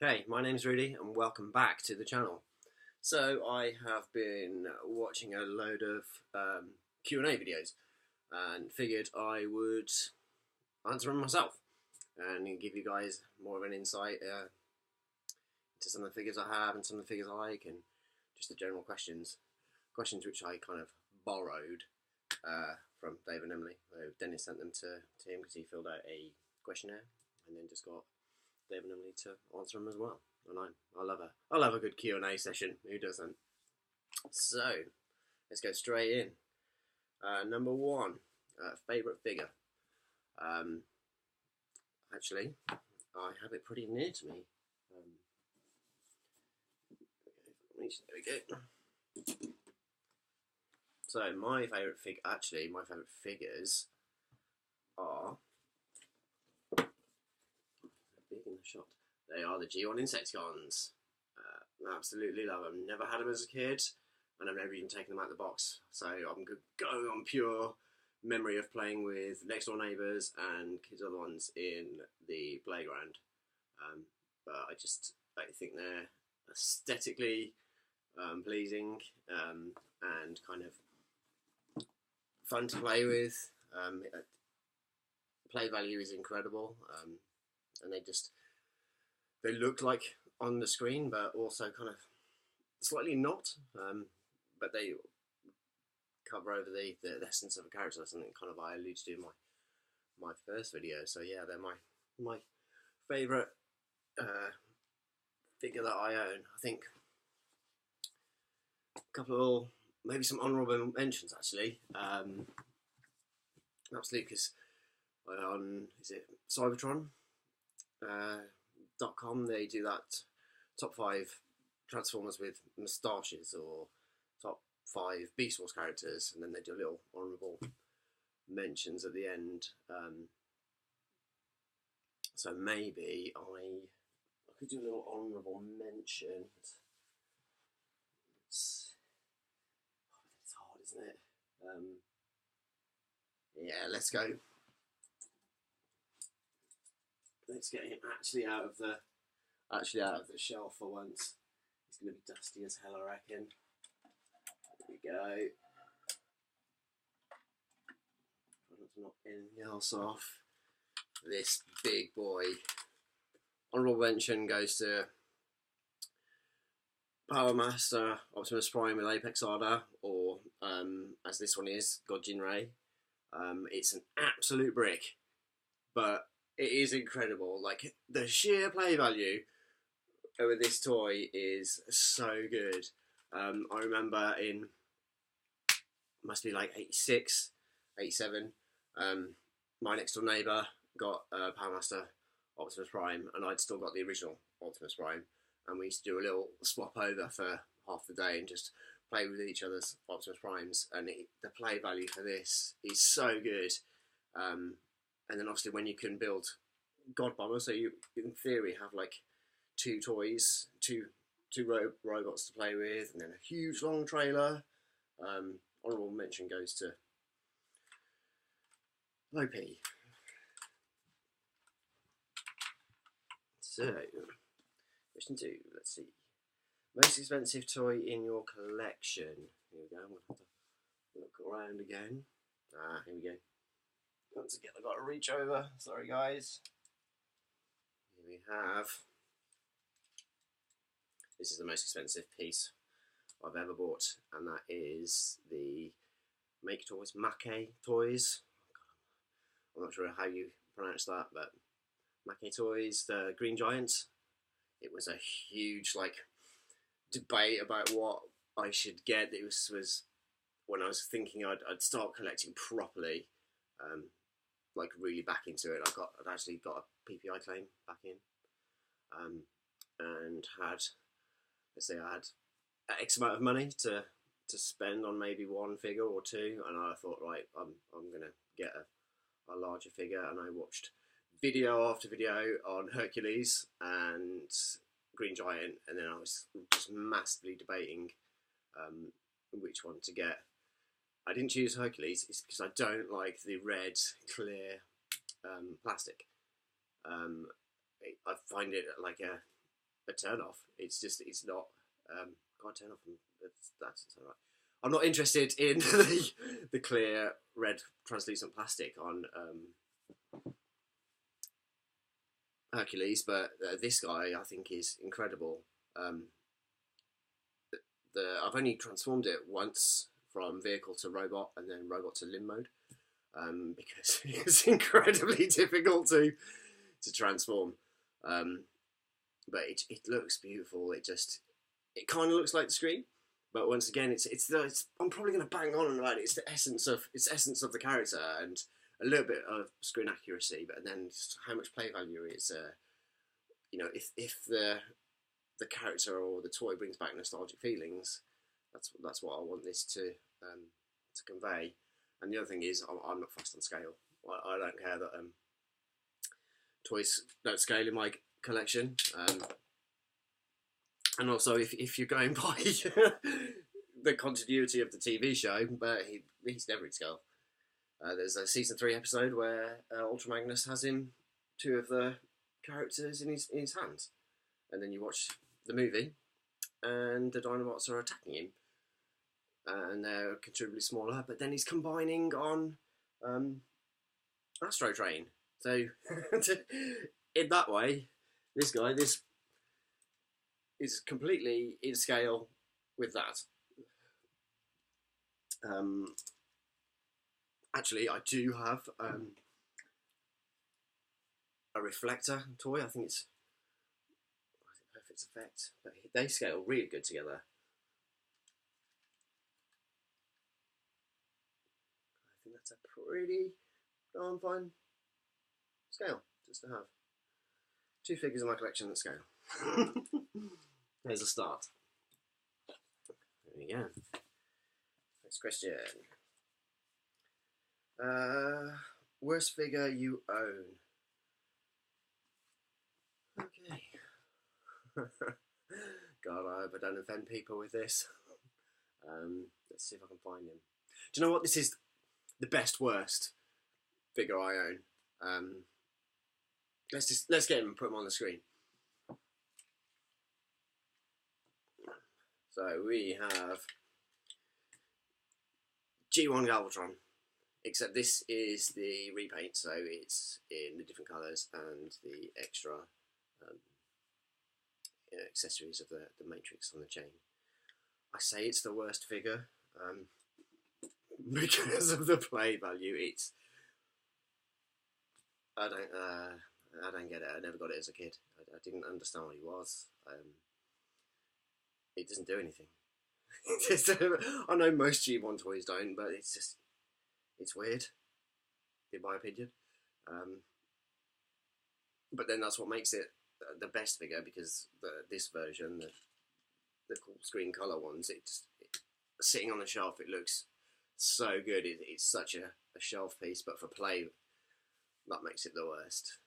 Hey, my name's Rudy and welcome back to the channel. So I have been watching a load of Q&A videos and figured I would answer them myself and give you guys more of an insight into some of the figures I have and some of the figures I like and just the general questions which I kind of borrowed from Dave and Emily. So Dennis sent them to him because he filled out a questionnaire and then just got Dave and Emily to answer them as well. And I love a good Q&A session. Who doesn't? So let's go straight in. Number one, favorite figure. Um, actually, I have it pretty near to me. There we go. So my favorite figures are big in the shot. They are the G1 Insecticons. Absolutely love them. Never had them as a kid, and I've never even taken them out of the box. So I'm going on pure memory of playing with next door neighbours and kids' other ones in the playground. But I think they're aesthetically pleasing and kind of fun to play with. Play value is incredible, and they look like on the screen, but also kind of slightly not. But they cover over the essence of a character, something kind of I alluded to in my first video. So yeah, they're my favourite figure that I own. I think a couple of maybe some honourable mentions actually. Absolutely, because on is it Cybertron? .com they do that top 5 Transformers with moustaches or top 5 Beast Wars characters, and then they do little honourable mentions at the end. So maybe I could do a little honourable mention. It's hard, isn't it? Yeah, let's go. Let's get him actually out of the shelf for once. He's going to be dusty as hell, I reckon. There we go. Try not to knock anything else off. This big boy. Honourable mention goes to Power Master Optimus Prime with Apex Arda, or as this one is, God Jinray. It's an absolute brick, but it is incredible. Like, the sheer play value with this toy is so good. I remember must be like 86, 87, my next door neighbour got Power Master Optimus Prime, and I'd still got the original Optimus Prime, and we used to do a little swap over for half the day and just play with each other's Optimus Primes, and the play value for this is so good. And then obviously when you can build God Bomber, so you in theory have like 2 toys, two robots to play with, and then a huge long trailer. Honourable mention goes to Lopi. So, question 2, let's see. Most expensive toy in your collection. Here we go, I'm going to have to look around again. Here we go. Once again, I've got to reach over. Sorry, guys. Here we have. This is the most expensive piece I've ever bought, and that is the Make Toys, Make Toys. I'm not sure how you pronounce that, but Make Toys, the Green Giant. It was a huge debate about what I should get. It was when I was thinking I'd start collecting properly, really back into it. I'd actually got a PPI claim back in, and had, let's say, I had X amount of money to spend on maybe one figure or two, and I thought, right, I'm gonna get a larger figure, and I watched video after video on Hercules and Green Giant, and then I was just massively debating which one to get. I didn't choose Hercules. It's because I don't like the red clear plastic. I find it like a turn off. It's not. Can't turn off. That's right. I'm not interested in the clear red translucent plastic on Hercules, but this guy I think is incredible. I've only transformed it once from vehicle to robot and then robot to limb mode, because it's incredibly difficult to transform. But it looks beautiful. It kind of looks like the screen, but once again, it's I'm probably going to bang on about it. It's the essence of the character and a little bit of screen accuracy, but then just how much play value is. If the character or the toy brings back nostalgic feelings, that's what I want this to convey. And the other thing is, I'm not fussed on scale. I don't care that toys don't scale in my collection. And also, if you're going by the continuity of the TV show, but he's never in scale. There's a season 3 episode where Ultra Magnus has two of the characters in his hands, and then you watch the movie, and the Dinobots are attacking him, and they're considerably smaller. But then he's combining on Astro Train, so in that way, this is completely in scale with that. Actually, I do have a reflector toy. I think it's Perfect Effect, but they scale really good together. I think that's a pretty darn fine scale just to have. 2 figures in my collection that scale. There's a start. There we go. Next question. Worst figure you own? Okay. God, I hope I don't offend people with this. Let's see if I can find him. Do you know what? This is the best worst figure I own. Let's get him and put him on the screen. So we have G1 Galvatron, except this is the repaint, so it's in the different colours and the extra accessories of the matrix on the chain. I say it's the worst figure because of the play value. I don't get it. I never got it as a kid. I didn't understand what he was. It doesn't do anything. I know most G1 toys don't, but it's weird, in my opinion. But then that's what makes it the best figure, because this version, the cool screen colour ones, sitting on the shelf, it looks so good. It's such a shelf piece, but for play, that makes it the worst.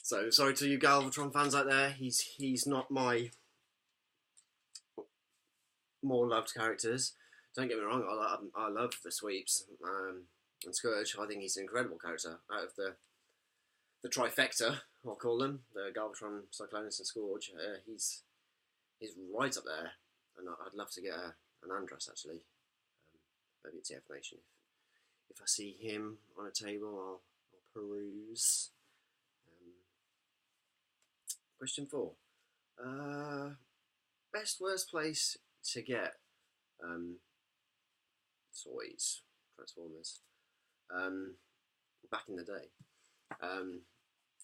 So sorry to you Galvatron fans out there. He's not my more loved characters. Don't get me wrong, I love the Sweeps and Scourge. I think he's an incredible character. Out of the trifecta, I'll call them, the Galvatron, Cyclonus and Scourge, he's right up there. And I'd love to get an Andros, actually. Maybe it's the F Nation. If I see him on a table, I'll peruse. Question 4. Best worst place to get toys, Transformers. Back in the day,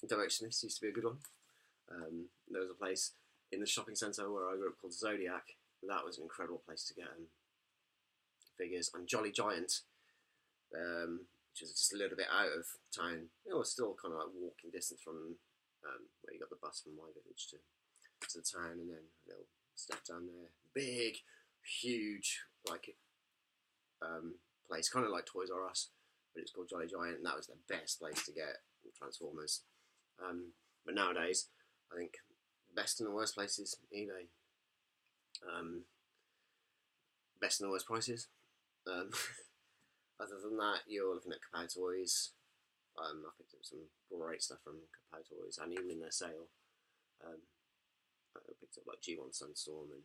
Directionist used to be a good one. There was a place in the shopping centre where I grew up called Zodiac. That was an incredible place to get figures. And Jolly Giant, which is just a little bit out of town. It was still kind of like walking distance from where you got the bus from my village to the town, and then a little step down there. Big, huge, like place, kind of like Toys R Us, but it's called Jolly Giant, and that was the best place to get Transformers. But nowadays, I think the best and the worst places, eBay. Best and the worst prices. Other than that, you're looking at Kapow Toys. I picked up some great stuff from Kapow Toys, and even in their sale. I picked up like G1 Sunstorm, and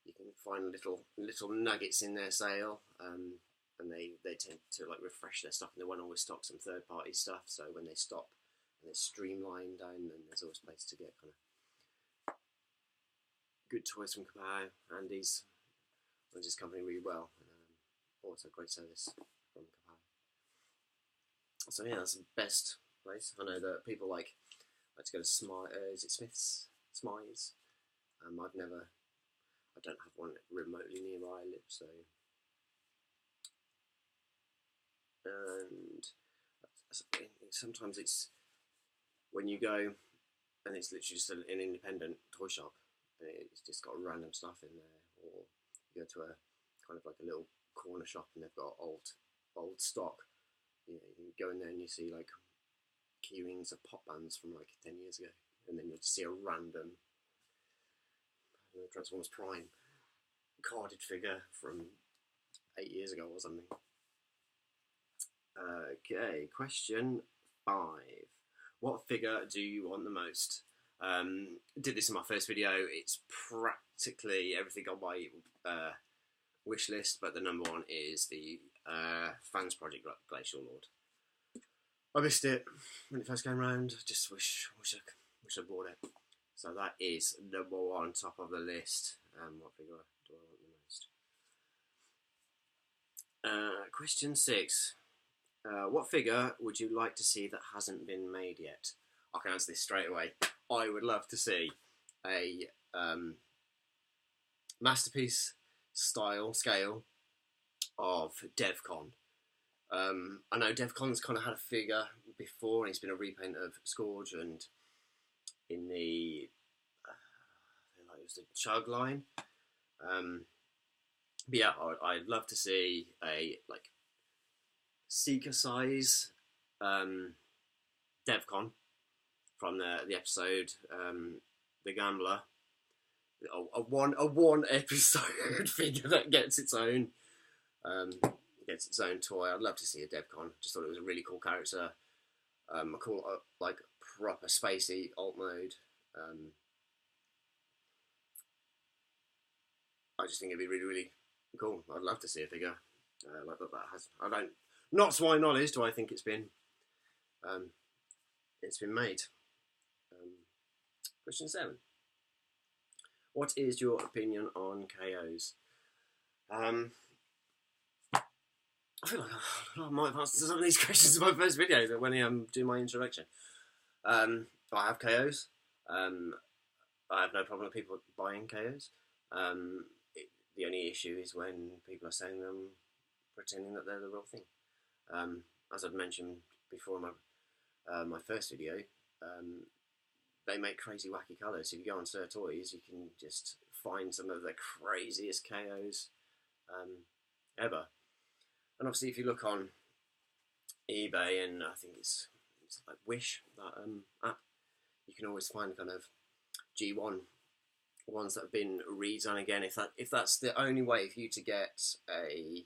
you can find little nuggets in their sale, and they tend to like refresh their stuff, and they won't always stock some third party stuff. So when they stop and it's streamlined down, then there's always a place to get kind of good toys from Kapow. Andy's runs his company really well, and also great service from Kapow. So yeah, that's the best place. I know that people like to go to is it Smith's? Smythe's. I don't have one remotely near where I live, so. And sometimes it's when you go and it's literally just an independent toy shop, and it's just got random stuff in there, or you go to a kind of like a little corner shop and they've got old stock. You know, you can go in there and you see like key rings of pop bands from like 10 years ago, and then you'll just see a random Transformers Prime carded figure from 8 years ago or something. Okay, question 5. What figure do you want the most? Did this in my first video. It's practically everything on my wish list, but the number 1 is the Fans Project Glacial Lord. I missed it when it first came around. Just wish I bought it. So that is number 1, top of the list. What figure do I want the most? Question 6. What figure would you like to see that hasn't been made yet? I can answer this straight away. I would love to see a masterpiece scale of Devcon. I know Devcon's kind of had a figure before, and it's been a repaint of Scourge, and in the it was the Chug line. But yeah, I'd love to see a like Seeker size Devcon from the episode The Gambler. A one episode figure that gets its own toy. I'd love to see a Devcon. Just thought it was a really cool character. A cool like proper spacey alt mode. I just think it'd be really, really cool. I'd love to see a figure like that has. Not to my knowledge, do I think it's been made. Question 7. What is your opinion on KOs? I feel like I might have answered some of these questions in my first video when I do my introduction. I have KOs. I have no problem with people buying KOs. The only issue is when people are saying them, pretending that they're the real thing. As I've mentioned before in my first video, they make crazy wacky colours. If you go on Sir Toys, you can just find some of the craziest KOs ever. And obviously, if you look on eBay, and I think it's like Wish, that app, you can always find kind of G1 ones that have been redone again. If that's the only way for you to get a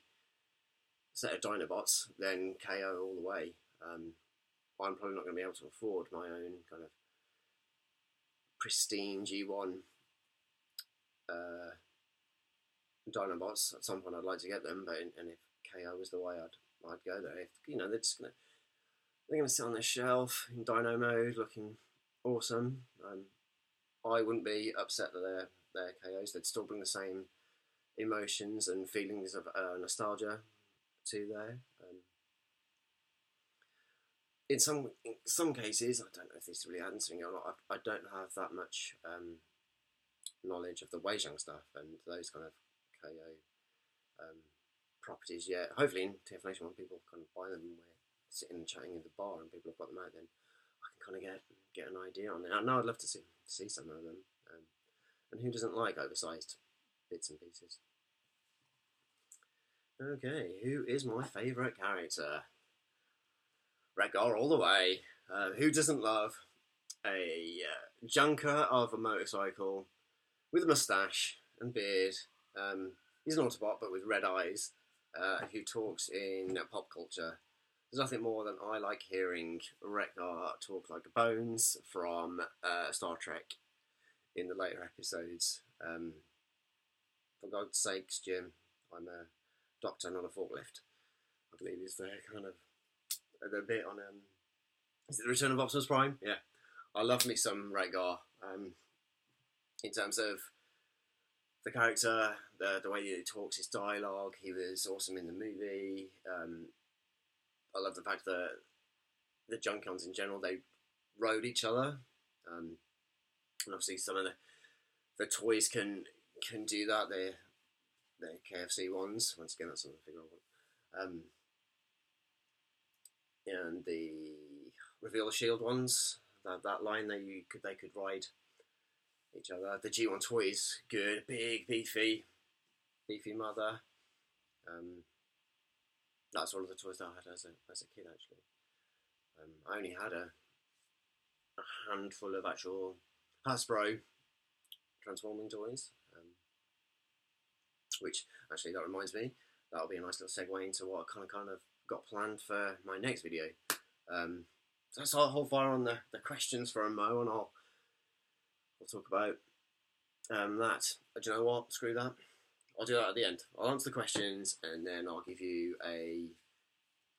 set of Dinobots, then KO all the way. I'm probably not going to be able to afford my own kind of pristine G1 Dinobots. At some point, I'd like to get them, but and if KO was the way, I'd go there. If, they're gonna sit on their shelf in Dino mode, looking awesome. I wouldn't be upset that they're KOs. They'd still bring the same emotions and feelings of nostalgia to there. In some cases, I don't know if this really adds anything or not. I don't have that much knowledge of the Weijiang stuff and those kind of KO properties yet. Hopefully in TF Nation, when people kind of buy them, and we're sitting and chatting in the bar and people have got them out, then I can kind of get an idea on it. I know I'd love to see some of them. And who doesn't like oversized bits and pieces? Okay, who is my favourite character? Wreck-Gar all the way. Who doesn't love a junker of a motorcycle with a moustache and beard? He's an Autobot, but with red eyes, who talks in pop culture. There's nothing more than I like hearing Wreck-Gar talk like Bones from Star Trek in the later episodes. For God's sakes, Jim, I'm a doctor, not a forklift. I believe is the kind of the bit on is it the Return of Optimus Prime? Yeah, I love me some Rhaegar. In terms of the character, the way he talks, his dialogue, he was awesome in the movie. I love the fact that the Junkons in general, they rode each other. And obviously some of the toys can do that. They're KFC ones. Once again, that's something to figure out. And the Reveal the Shield ones, that line, they could ride each other. The G1 toys, good, big, beefy mother. That's all of the toys that I had as a kid, actually. I only had a handful of actual Hasbro transforming toys, which actually, that reminds me, that'll be a nice little segue into what I kind of got planned for my next video. So let's hold fire on the questions for a mo, and I'll talk about that. Do you know what? Screw that. I'll do that at the end. I'll answer the questions, and then I'll give you a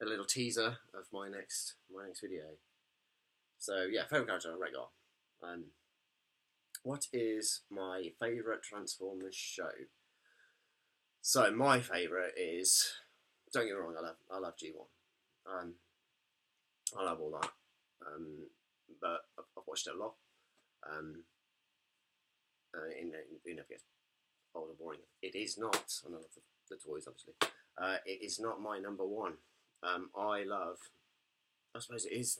little teaser of my next video. So yeah, favourite character, Rhaegar. What is my favourite Transformers show? So my favourite is, don't get me wrong, I love G1. I love all that. But I've watched it a lot. It never gets old or boring. It is not, and I love the toys, obviously. It is not my number one. I suppose it is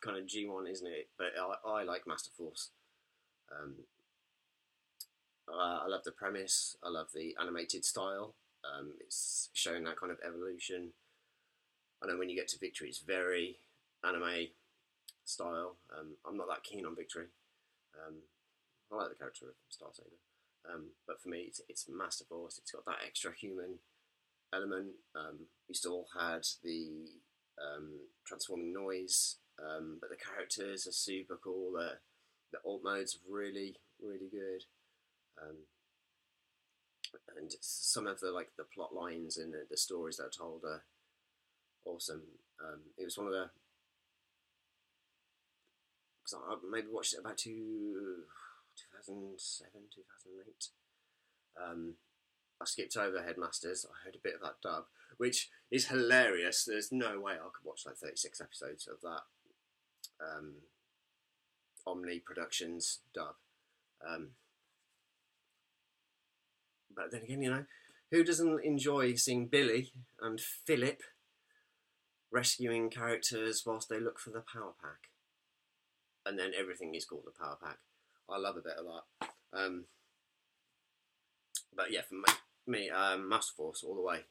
kind of G1, isn't it? But I like Master Force. I love the premise. I love the animated style. It's showing that kind of evolution. I know when you get to Victory, it's very anime style. I'm not that keen on Victory. I like the character of Starsaber. But for me, it's Master Force. It's got that extra human element. We still had the transforming noise, but the characters are super cool. The alt modes are really, really good. And some of the plot lines and the stories that are told are awesome. It was one of the, because I maybe watched it about 2007, 2008. I skipped over Headmasters. I heard a bit of that dub, which is hilarious. There's no way I could watch 36 episodes of that Omni Productions dub. But then again, who doesn't enjoy seeing Billy and Philip rescuing characters whilst they look for the power pack? And then everything is called the power pack. I love a bit of that. But yeah, for me, Master Force all the way.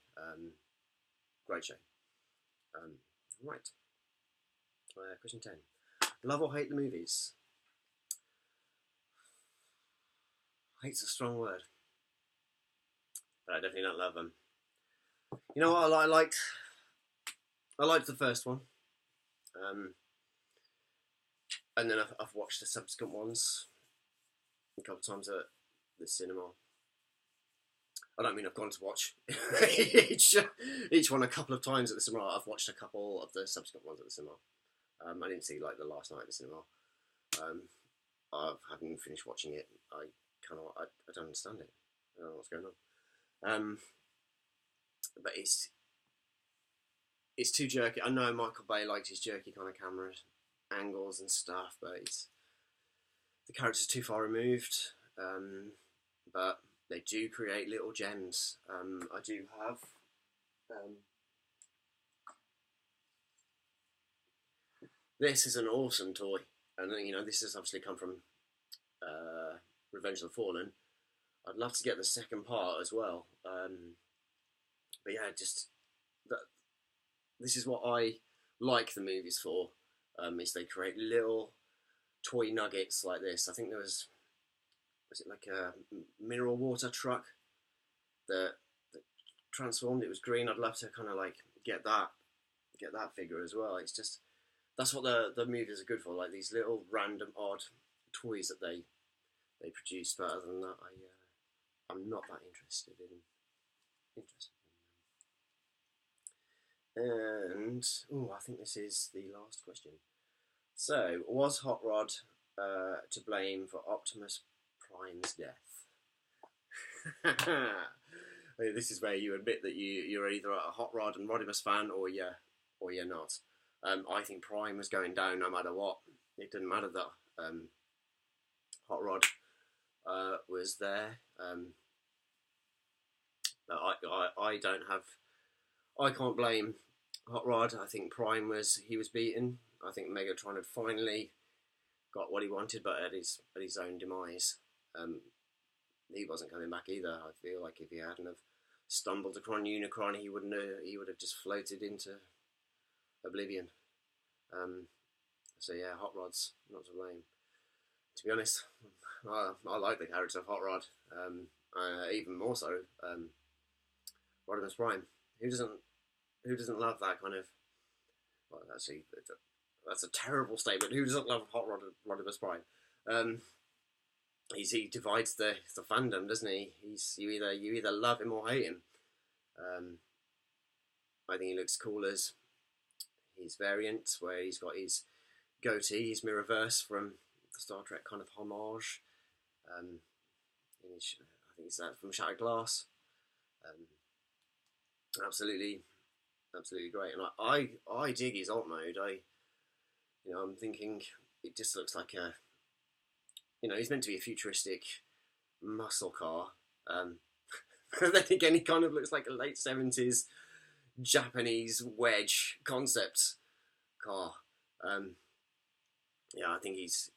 Great show. Right. Question 10. Love or hate the movies? Hate's a strong word. But I definitely don't love them. You know what? I liked the first one. And then I've watched the subsequent ones a couple of times at the cinema. I don't mean I've gone to watch each one a couple of times at the cinema. I've watched a couple of the subsequent ones at the cinema. I didn't see the last night at the cinema. I haven't finished watching it. I don't understand it. I don't know what's going on. But it's too jerky. I know Michael Bay likes his jerky kind of camera angles and stuff, but the character's too far removed. But they do create little gems. I do have this is an awesome toy, and this has obviously come from Revenge of the Fallen. I'd love to get the second part as well. But yeah, just this is what I like the movies for. Is they create little toy nuggets like this. I think there was it like a mineral water truck that transformed? It was green. I'd love to kind of get that figure as well. It's that's what the movies are good for, like these little random odd toys that they they produce. But other than that, I'm not that interested in them. And I think this is the last question. So, was Hot Rod to blame for Optimus Prime's death? This is where you admit that you're either a Hot Rod and Rodimus fan, or you're not. I think Prime was going down no matter what. It didn't matter that Hot Rod was there. I can't blame Hot Rod. I think Prime was beaten. I think Megatron had finally got what he wanted, but at his own demise. He wasn't coming back either. I feel like if he hadn't have stumbled upon Unicron, he would have just floated into oblivion. So yeah, Hot Rod's not to blame. To be honest, I like the character of Hot Rod. Even more so, Rodimus Prime. Who doesn't love that kind of? Well, actually, that's a terrible statement. Who doesn't love Hot Rodimus Prime? He divides the fandom, doesn't he? You either love him or hate him. I think he looks cool as his variant, where he's got his goatee, his Mirrorverse from the Star Trek kind of homage. I think it's that from Shattered Glass. Absolutely great, and I dig his alt mode. I'm thinking it just looks like a. He's meant to be a futuristic muscle car. But then again, he kind of looks like a late 70s Japanese wedge concept car. I think he's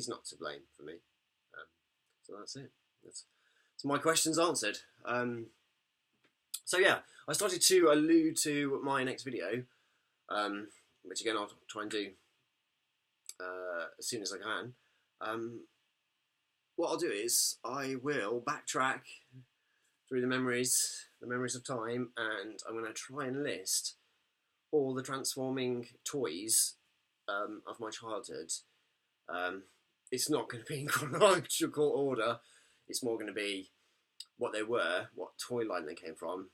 not to blame for me. So that's it. That's my questions answered. So yeah, I started to allude to my next video, which again I'll try and do as soon as I can. What I'll do is I will backtrack through the memories of time, and I'm going to try and list all the transforming toys of my childhood. It's not going to be in chronological order. It's more going to be what they were, what toy line they came from,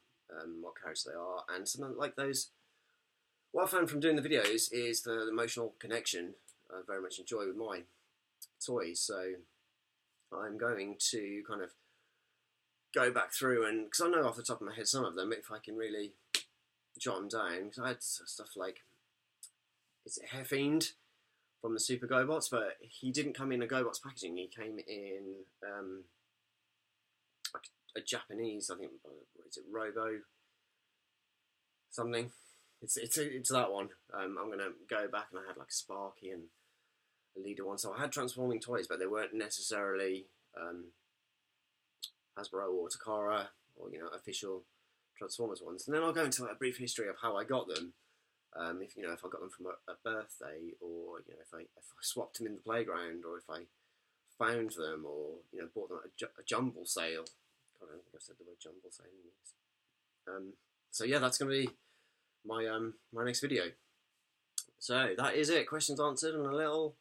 what characters they are, and something like those. What I found from doing the videos is the emotional connection I very much enjoy with my toys. So I'm going to kind of go back through, and because I know off the top of my head some of them, if I can really jot them down, because I had stuff like, is it Hair Fiend from the Super GoBots, but he didn't come in a GoBots packaging. He came in like a Japanese, I think, is it Robo something? It's that one. I'm gonna go back, and I had like Sparky and a Leader one. So I had transforming toys, but they weren't necessarily Hasbro or Takara or official Transformers ones. And then I'll go into a brief history of how I got them. If I got them from a birthday, or if I swapped them in the playground, or if I found them, or bought them at a jumble sale. I don't think I've said the word jumble sale in years. So yeah, that's going to be my my next video. So that is it. Questions answered, and a little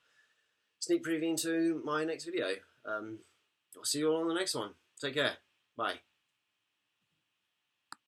sneak preview into my next video. I'll see you all on the next one. Take care. Bye.